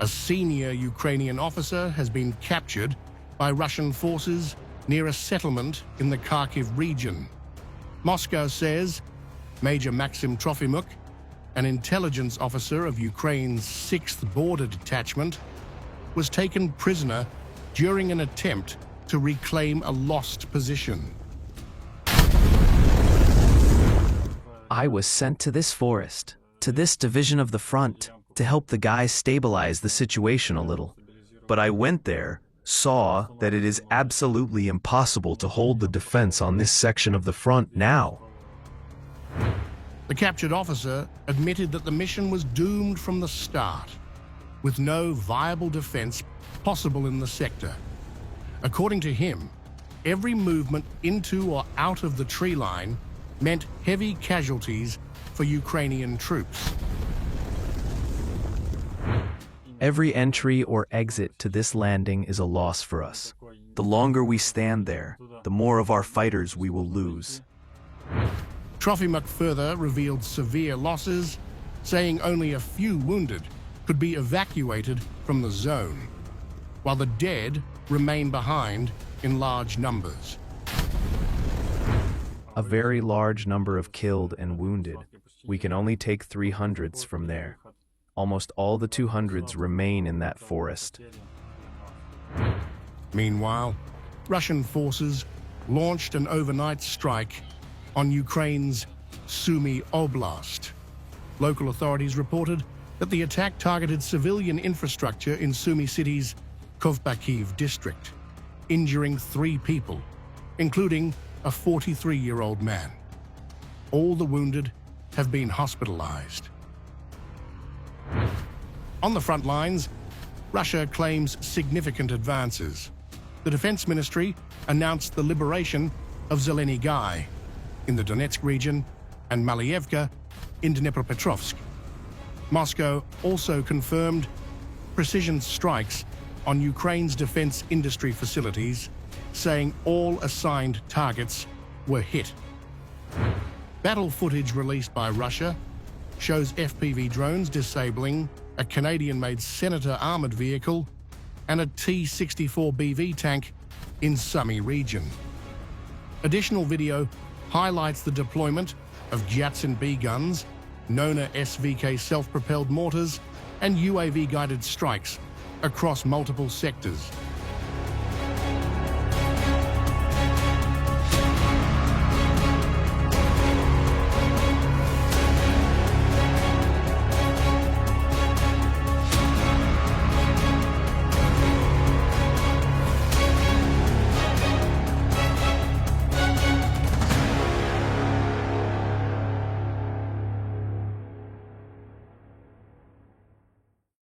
A senior Ukrainian officer has been captured by Russian forces near a settlement in the Kharkiv region. Moscow says Major Maxim Trofimuk, an intelligence officer of Ukraine's 6th Border Detachment, was taken prisoner during an attempt to reclaim a lost position. I was sent to this forest, to this division of the front, to help the guys stabilize the situation a little. But I went there, saw that it is absolutely impossible to hold the defense on this section of the front now. The captured officer admitted that the mission was doomed from the start, with no viable defense possible in the sector. According to him, every movement into or out of the tree line meant heavy casualties for Ukrainian troops. Every entry or exit to this landing is a loss for us. The longer we stand there, the more of our fighters we will lose. Trofimuk further revealed severe losses, saying only a few wounded could be evacuated from the zone, while the dead remain behind in large numbers. A very large number of killed and wounded. We can only take 300s from there. Almost all the 200s remain in that forest. Meanwhile, Russian forces launched an overnight strike on Ukraine's Sumy Oblast. Local authorities reported that the attack targeted civilian infrastructure in Sumy city's Kovbakiv district, injuring 3 people, including a 43-year-old man. All the wounded have been hospitalized. On the front lines, Russia claims significant advances. The Defense Ministry announced the liberation of Zeleny Gai in the Donetsk region and Malyevka in Dnipropetrovsk. Moscow also confirmed precision strikes on Ukraine's defense industry facilities, saying all assigned targets were hit. Battle footage released by Russia shows FPV drones disabling a Canadian-made Senator armored vehicle and a T-64BV tank in Sumy region. Additional video highlights the deployment of Gyatsin B guns, Nona SVK self-propelled mortars, and UAV-guided strikes across multiple sectors.